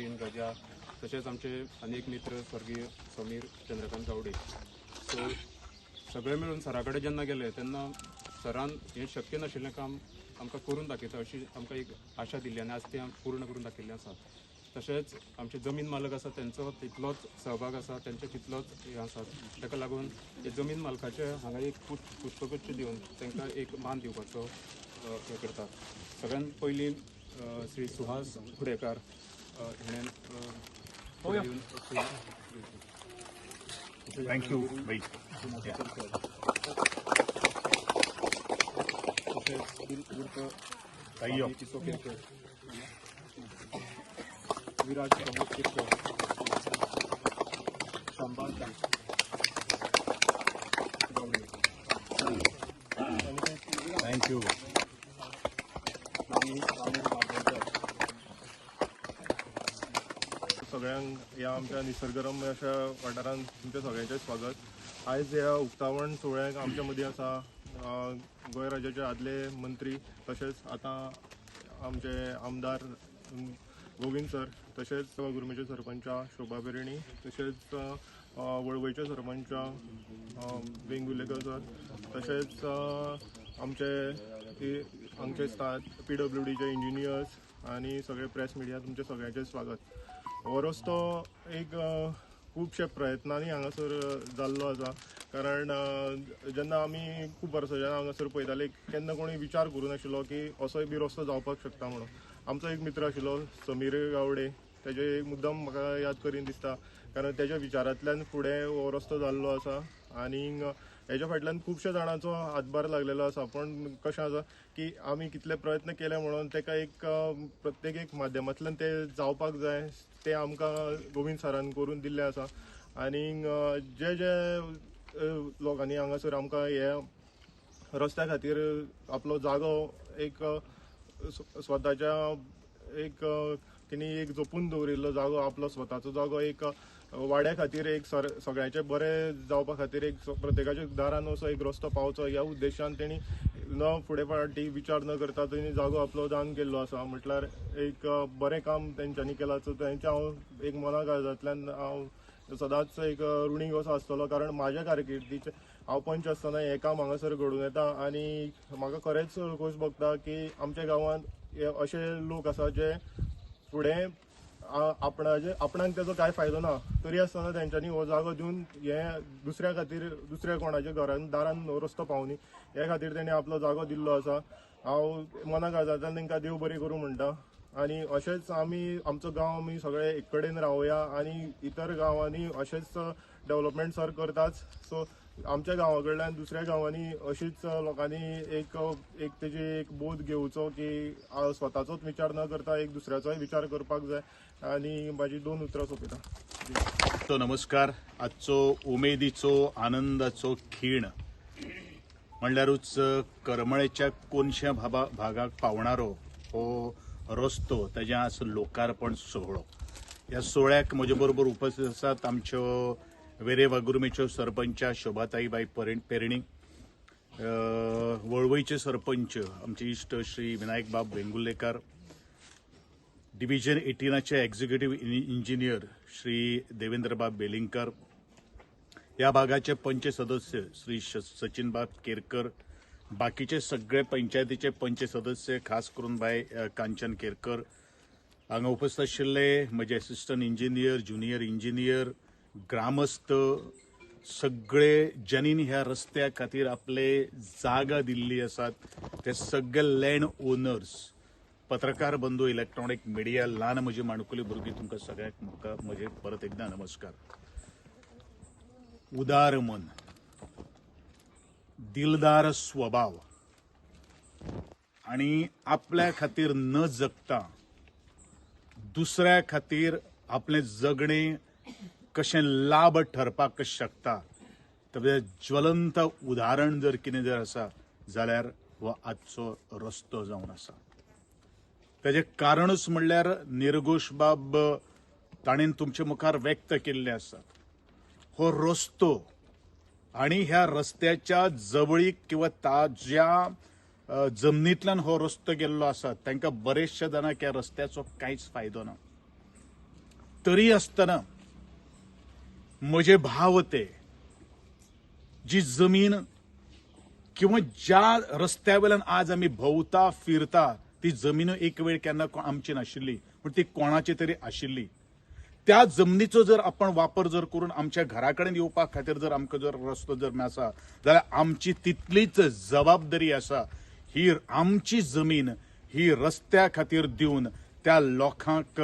सचिन राजा तसेच आमचे अनेक मित्र स्वर्गीय समीर चंद्रकांत गावडे. सो सगळे मिळून सरा कडेन जेन्ना गेले तेन्ना सरान हें शक्य नाशिल्लें काम आमकां करून दाखयता अशी आमकां एक आशा दिल्ली आनी आज तें पूर्ण करून दाखयल्लें आसा. तशेंच आमचे जमीन मालक आसा तेंचो तितलोच सहभाग आसा, तेंचे तितलोच हें आसा. ताका लागून हे जमीन मालकाचे हांगा एक पुष्पगुच्छ दिवन तांकां एक मान दिवपाचो हें करतात. सगळ्यान पयलीं श्री सुहास फुडेकार हेणें थँक्यू बाई. विराज प्रमोद किरकर, शांबा थँक्यू. सगळ्यांक या आमच्या निसर्गरम्य अशा वाठारांत तुमच्या सगळ्यांचें स्वागत. आयज ह्या उक्तावण सोहळ्याक आमच्या मदीं आसा गोंय राज्याचे आदले मंत्री तशेंच आतां आमचे आमदार गोविंद सर, तशेंच गुरमेचे सरपंच शोभा पेरणी, तशेंच वळवयचे सरपंच वेंगुर्लेकर सर, तशेंच आमचे PWDचे इंजिनियर्स आनी सगळे प्रेस मिडिया तुमचे सगळ्यांचें स्वागत. हो रस्तो एक खुबशे प्रयत्नांनी हांगासर जाल्लो आसा, कारण जेन्ना आमी खूब वर्सांच्यान हांगासर पळयताले केन्ना कोणी विचार करूं नाशिल्लो की असोय बी रस्तो जावपाक शकता म्हणून. आमचो एक मित्र आशिल्लो समीर गावडे, तेजे एक मुद्दम म्हाका याद करीन दिसता, कारण तेज्या विचारांतल्यान फुडें हो रस्तो जाल्लो आसा. आनी हेज्या फाटल्यान खुबशे जाणांचो हातभार लागलेलो आसा. पण कशें आसा की आमी कितले प्रयत्न केले म्हणून तेका एक प्रत्येक एक माध्यमांतल्यान ते जावपाक जाय ते आमकां गोविंद सरान करून दिल्ले आसा. आनी जे लोकांनी हांगासर आमकां हे रस्त्या खातीर आपलो जागो एक स्वताच्या एक तेणी एक जपून दवरिल्लो जागो, आपलो स्वताचो जागो एक वाड्या खातीर एक सगळ्यांचे बरें जावपा खातीर एक प्रत्येकाच्या दारान असो एक रस्तो पावचो ह्या उद्देशान तेणी न फुडें फाटी विचार न करता तेणी जागो आपलो दान केल्लो आसा. म्हटल्यार एक बरें काम तेंच्यांनी केलां. सो तेंच्या हांव एक मना काळजांतल्यान हांव सदांच एक ऋणी कसो आसतलो, कारण म्हाज्या कारकिर्दीचे हांव पंच आसतना हें काम हांगासर घडून येता. आनी म्हाका खरेंच खोस भोगता की आमच्या गांवांत अशे लोक आसा जे फुडें आपणाक तेजो कांय फायदो ना तरी आसतना तेंच्यांनी हो जागो दिवन हे दुसऱ्या खातीर दुसऱ्या कोणाच्या घरान दारान रस्तो पावनी हे खातीर तेणी आपलो जागो दिल्लो आसा. हांव मना काळजांतल्यान तांकां देव बरी करूं म्हणटा. आनी अशेंच आमचो गांव आमी सगळे एक कडेन रावया आनी इतर गांवांनी अशेंच डेव्हलपमेंट सर करताच. सो आमच्या गांवा कडल्यान दुसऱ्या गांवांनी अशीच लोकांनी एक तेजी एक बोध घेवचो की स्वताचोच विचार न करता एक दुसऱ्याचोय विचार करपाक जाय. आनी म्हाजी 2 उतरां सोंपयता. तो नमस्कार. आजचो उमेदीचो आनंदाचो खीण म्हणल्यारूच करमळेच्या कोनशा भागाक पावणारो हो रस्तो, तेजे आज लोकार्पण सोहळो. ह्या सोहळ्याक म्हजे बरोबर उपस्थित आसात आमच्यो वेरे वागुर्मेच्यो सरपंच शोभाताईबाई पेरणी, वळवयचे सरपंच आमचे इश्ट श्री विनायक बाब वेंगुर्लेकर, डिव्हिजन 18चे एक्झिक्युटिव्ह इंजिनियर श्री देवेंद्रबाब बेलिंगकर, या भागाचे पंच सदस्य श्री सचिन बाब केरकर, बाकीचे सगळे पंचायतीचे पंच सदस्य खास करून बाय कांचन केरकर, हांगा उपस्थित आशिल्ले म्हजे असिस्टंट इंजिनियर, ज्युनियर इंजिनियर, ग्रामस्थ, सगळे ज्यांनी ह्या रस्त्या खातीर आपले जागा दिल्ली आसात ते सगळे लँड ओनर्स, पत्रकार बंधू, इलेक्ट्रॉनिक मिडिया, ल्हान म्हजी माणकुली भुरगीं, तुमकां सगळ्यांक म्हाका म्हजे परत एकदा नमस्कार. उदार मन, दिलदार स्वभाव आणि आपल्या खातीर न जगता दुसऱ्या खातीर आपले जगणे कशें लाभ ठरपाक शकता तें ज्वलंत उदाहरण जर कितें जर आसा जाल्यार हो आजचो रस्तो जावन आसा. तेजें कारणूच म्हणल्यार निर्घोश बाब ताणेन तुमचे मुखार व्यक्त केल्ले आसा. हो रस्तो आणि ह्या रस्त्याच्या जवळीक किंवा ताज्या जमनींतल्यान हो रस्तो गेल्लो आसा तांकां बरेचशे जाणांक ह्या रस्त्याचो कांयच फायदो ना. तरी आसतना म्हजे भाव ते जी जमीन किंवा ज्या रस्त्या वेल्यान आज आमी भोंवता फिरता ती जमीन एक वेळ केन्ना आमची नाशिल्ली पण ती कोणाची तरी आशिल्ली. त्या जमनीचो जर आपण वापर जर करून आमच्या घरा कडेन येवपा खातीर जर आमकां जर रस्तो जर मेळसा जाल्यार आमची तितलीच जबाबदारी आसा ही आमची जमीन ही रस्त्या खातीर दिवन त्या लोकांक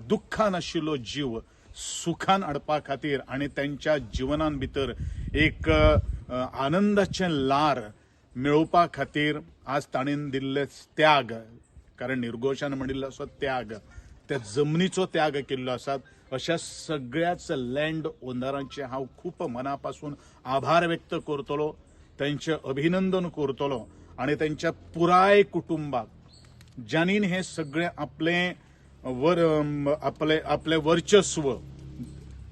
दुख्खान आशिल्लो जीव सुखान हाडपा खातीर आनी त्यांच्या जिवनान भितर एक आनंदाचें लार मेळोवपा खातीर आज ताणेन दिल्ले त्याग, कारण निर्घोशान म्हणिल्लो असो त्याग, त्या जमनीचो त्याग केल्लो आसा. अशा सगळ्याच लँड ओनरांचे हांव खूब मना पासून आभार व्यक्त करतलो, त्यांचे अभिनंदन करतलो आणि त्यांच्या पुराय कुटुंबाक ज्यांनी हे सगळे आपले वर्चस्व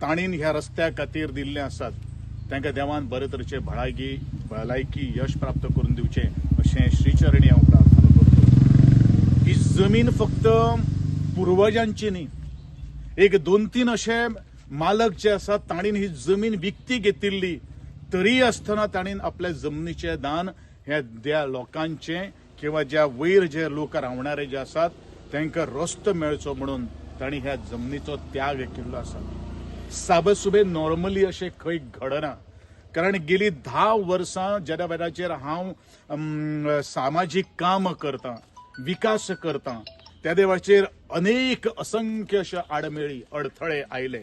ताणीन ह्या रस्त्या खातीर दिल्ले आसात तांकां देवान बरे तरेचे भलायकी यश प्राप्त करून दिवचे अशें श्रीचरणी हांव प्रार्थना करतो. ही जमीन फक्त पुर्वजांची न्ही, एक 2-3 असे मालक जे आसात ताणीन ही जमीन विकती घेतिल्ली तरी आसतना ताणीन आपल्या जमनीचे दान ह्या त्या लोकांचे किंवा ज्या वयर जे लोक रावणारे जे आसात तांकां रस्तो मेळचो म्हणून तांणी ह्या जमनीचो त्याग केल्लो आसा. साबसुबे नॉर्मली अशें खंय घडना, कारण गेली 10 वर्सां ज्या वेळाचेर हांव सामाजीक काम करतां, विकास करतां, त्या देवाचेर अनेक असंख्य अशे आडमेळी अडथळे आयले.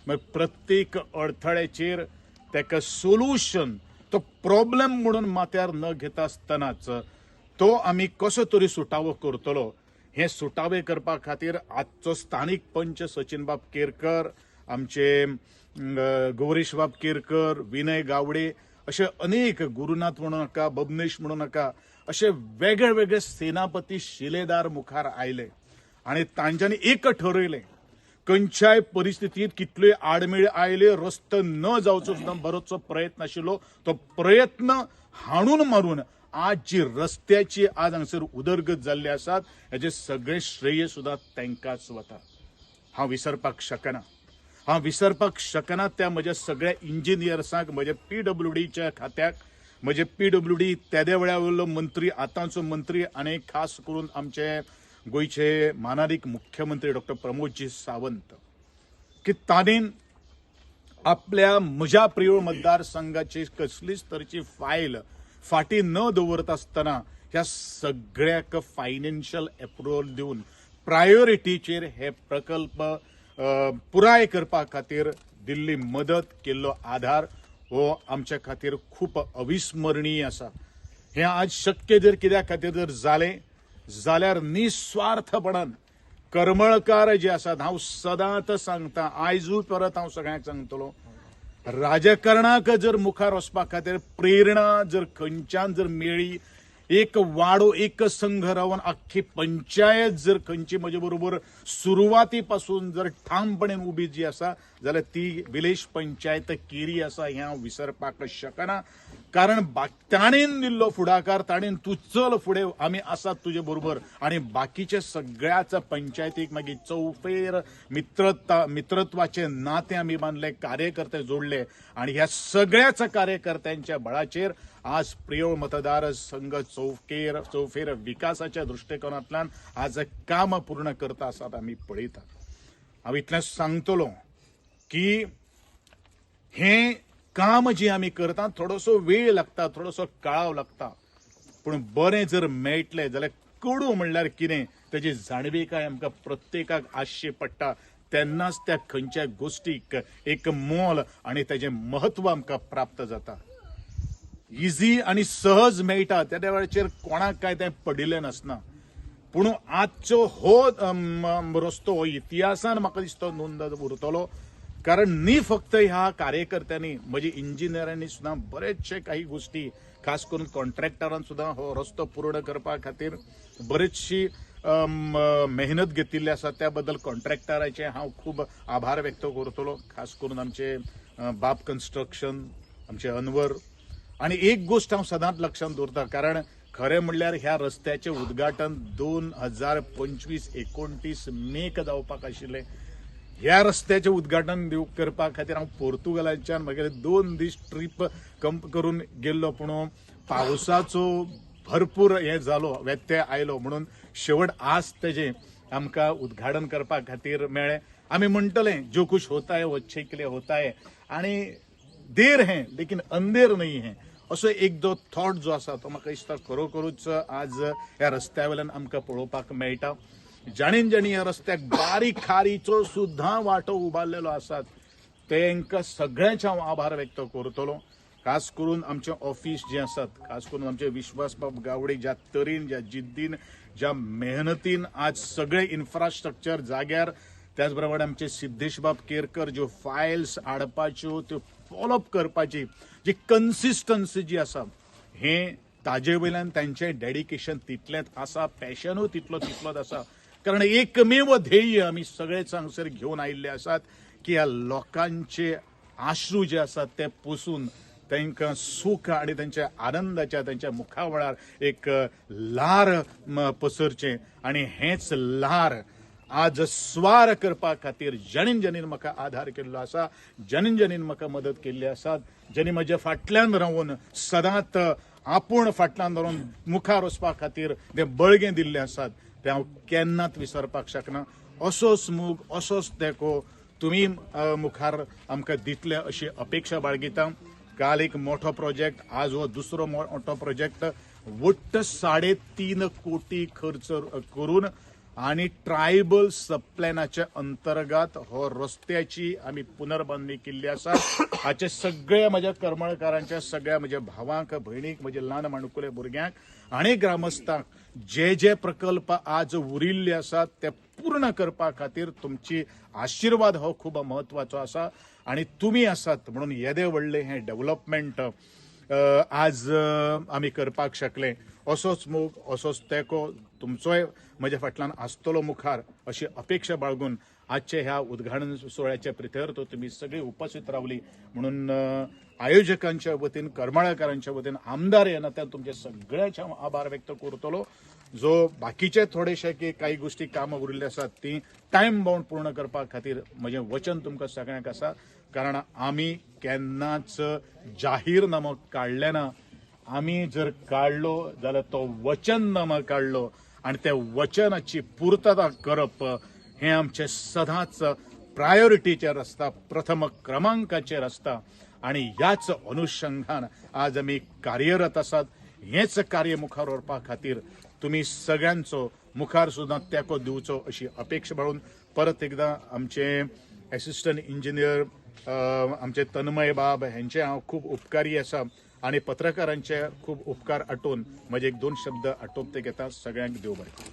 प्रत्येक अडथळ्याचेर ताका सोल्युशन तो प्रॉब्लेम म्हणून माथ्यार न घेता आसतनाच तो आमी कसो तरी सुटावो करतलो हे सुटावे करपा खातीर आजचो स्थानीक पंच सचिन बाब केरकर, आमचे गौरीश बाब केरकर, विनय गावडे असे अनेक, गुरुनाथ म्हणू नका, बबनेश म्हणू नका, असे वेगळे वेगळे सेनापती शिलेदार मुखार आयले आणि तांच्यांनी एक ठरयलें, खंयच्याय परिस्थितीत कितल्योय आडमेळी आयले, रस्तो न जावचो सुद्दां बरोचसो प्रयत्न आशिल्लो, तो प्रयत्न हाणून मारून आज जी रस्त्याची आज हांगसर उदरगत जाल्ली आसात हेजे सगळे श्रेय सुद्दां तांकांच वता. हांव विसरपाक शकना त्या म्हज्या सगळ्या इंजिनियर्सांक, म्हज्या PWDच्या खात्याक, म्हजे PWD त्या वेळावयलो मंत्री, आतांचो मंत्री आनी खास करून आमचे गोंयचे मानारीक मुख्यमंत्री डॉक्टर प्रमोदजी सावंत, की ताणीन आपल्या म्हज्या प्रिय मतदारसंघाची कसलीच तरेची फायल फाटी न दवरता आसतना ह्या सगळ्याक फायनान्शियल अप्रुवल दिवन प्रायोरिटीचेर हे प्रकल्प पुराय करपा खातीर दिल्ली मदत केल्लो आधार हो आमच्या खातीर खूप अविस्मरणीय आसा. हे आज शक्य जर कित्या खातीर जर जालें जाल्यार निस्वार्थपणान करमळकार जे आसात, हांव सदांच सांगता, आयजूय परत हांव सगळ्यांक सांगतलो, राजकारणाक जर मुखार वचपा खातीर प्रेरणा जर खंयच्यान जर मेळ्ळी, एक वाडो एक संघ रावन आख्खी पंचायत जर खंयची म्हजे बरोबर सुरवाती पासून जर ठामपणेन उबी जी आसा जाल्यार ती विलेज पंचायत केरी आसा, हें हांव विसरपाक शकना. कारण ताणेन दिल्लो फुडाकार, ताणेन तूं चल फुडें, आमी आसात तुजे बरोबर, आनी बाकीचे सगळ्याच पंचायतीक मागीर चौफेर मित्रत्वाचे नाते आमी बांदले, कार्यकर्ते जोडले आनी ह्या सगळ्याच कार्यकर्त्यांच्या बळाचेर आज प्रिय मतदार संघ चौफेर विकासाच्या दृष्टिकोनांतल्यान आज काम पूर्ण करता आसात आमी पळयतात. हांव इतलें सांगतलो की हें काम जे आमी करता थोडोसो वेळ लागता, थोडोसो काळाव लागता, पूण बरें जर मेळटलें जाल्यार कडू म्हणल्यार कितें तेजी जाणविकाय आमकां प्रत्येकाक आसची पडटा, तेन्नाच त्या खंयच्याय गोष्टीक एक मोल आनी तेजें महत्व आमकां प्राप्त जाता. इजी आनी सहज मेळटा त्या वेळाचेर कोणाक काय तें पडिल्लें नासना, पूण आजचो हो रस्तो हो इतिहासान म्हाका दिसता नोंद उरतलो. कारण न्ही फक्त ह्या कार्यकर्त्यांनी, म्हजे इंजिनियरांनी सुद्दां बरेचशे काही गोष्टी, खास करून कॉन्ट्रॅक्टरान सुद्दां हो रस्तो पूर्ण करपा खातीर बरेचशी मेहनत घेतिल्ली आसा, त्या बद्दल कॉन्ट्रॅक्टराचे हांव खूब आभार व्यक्त करतलो, खास करून आमचे बाब कन्स्ट्रक्शन, आमचे अनवर. आणि एक गोष्ट हांव सदांच लक्षांत दवरता, कारण खरें म्हणल्यार ह्या रस्त्याचें उद्घाटन 2025-29 मेक जावपाक आशिल्लें. ह्या रस्त्याचें उद्घाटन करपा खातीर हांव पोर्तुगालाच्यान म्हागेले 2 दीस ट्रीप कंप करून गेल्लो, पूण पावसाचो भरपूर हे जालो, व्यत्यय आयलो, म्हणून शेवट आज तेजें आमकां उद्घाटन करपा खातीर मेळ्ळें. आमी म्हणटले जो कुछ होता है वो अच्छे के लिए होता है, आनी देर है लेकिन अंधेर नहीं है असो एक जो थॉट जो आसा तो म्हाका दिसता खरोखरूच आज ह्या रस्त्या वयल्यान आमकां पळोवपाक मेळटा. जाणीन ह्या रस्त्याक बारीक खारीचो सुद्धा वांटो उबारलेलो आसात, तांकां सगळ्यांचे हांव आभार व्यक्त करतलो. खास करून आमचे ऑफिस जे आसात, खास करून आमचे विश्वासबाब गावडे ज्या तरेन, ज्या जिद्दीन, ज्या मेहनतीन आज सगळे इन्फ्रास्ट्रक्चर जाग्यार, त्याच प्रमाणे आमचे सिद्धेश बाब केरकर ज्यो फायल्स हाडपाच्यो त्यो फॉलोअप करपाची जी कन्सिस्टन्सी जी आसा, हे ताजे वयल्यान तांचें डेडिकेशन तितलेंच आसा, पॅशनूय तितलोच आसा. कारण एकमेव ध्येय आमी सगळेच हांगसर घेवन आयिल्ले आसात की ह्या लोकांचे आश्रू जे आसात ते पुसून तांकां सूख आनी तांच्या आनंदाच्या तांच्या मुखावळार एक ल्हार पसरचें, आनी हेच ल्हार आज स्वार करपा खातीर ज्यानीन म्हाका आधार केल्लो आसा, ज्यानीन म्हाका मदत केल्ली आसा, ज्यांनी म्हज्या फाटल्यान रावन सदांच आपूण फाटल्यान धरून मुखार वचपा खातीर ते बळगें दिल्लें आसात, ते हांव केन्नाच विसरपाक शकना. असोच मोग, असोच तेंको तुमी मुखार आमकां दितले अशी अपेक्षा बाळगिता. काल एक मोठो प्रोजेक्ट, आज हो दुसरो मोठो प्रोजेक्ट, वट्ट 3.5 कोटी खर्च करून आणि ट्रायबल सबप्लॅनाच्या अंतर्गत हो रस्त्याची आमी पुनर्बांधणी केल्ली आसा. हाचे सगळ्या म्हज्या कर्मळकारांच्या, सगळ्या म्हज्या भावांक, भयणीक, म्हज्या ल्हान माणकुले भुरग्यांक आनी ग्रामस्थांक जे प्रकल्प आज उरिल्ले आसात ते पूर्ण करपा खातीर तुमची आशीर्वाद हो खूब महत्वाचो आसा. आणि तुम्ही आसात म्हणून येदे व्हडले हे डेव्हलपमेंट आज आमी करपाक शकले. असोच मोग, असोच तेंको तुमचोय म्हज्या फाटल्यान आसतलो मुखार अशी अपेक्षा बाळगून आजचे ह्या उद्घाटन सोहळ्याच्या प्रितेर तुमी सगळी उपस्थित रावली म्हणून आयोजकांच्या वतीन, करमळकारांच्या वतीन, आमदार येनात्यान तुमचे सगळ्याचे हांव आभार व्यक्त करतलो. जो बाकीचे थोडेशे की काही गोष्टी कामां उरिल्ली आसात ती टायम बाउंड पूर्ण करपा खातीर म्हजें वचन तुमकां सगळ्यांक आसा. कारण आमी केन्नाच जाहीरनामो काडले ना. आमी जर काडलो जाल्यार तो वचननामा काडलो, आनी त्या वचनाची पूर्तता करप हे आमचे सदांच प्रायोरिटीचेर आसता, प्रथम क्रमांकाचेर आसता. आणि ह्याच अनुषंगान आज आमी कार्यरत आसात. हेच कार्य मुखार व्हरपा खातीर तुमी सगळ्यांचो मुखार सुद्दां तेंको दिवचो अशी अपेक्षा बाळगून परत एकदां आमचे असिस्टंट इंजिनियर आमचे तन्मय बाब हेंचे हांव खूब उपकारी आसा आणि पत्रकारांचे खूब उपकार आटोवन म्हजे 1-2 शब्द आटोवप ते घेता. सगळ्यांक देव बरें.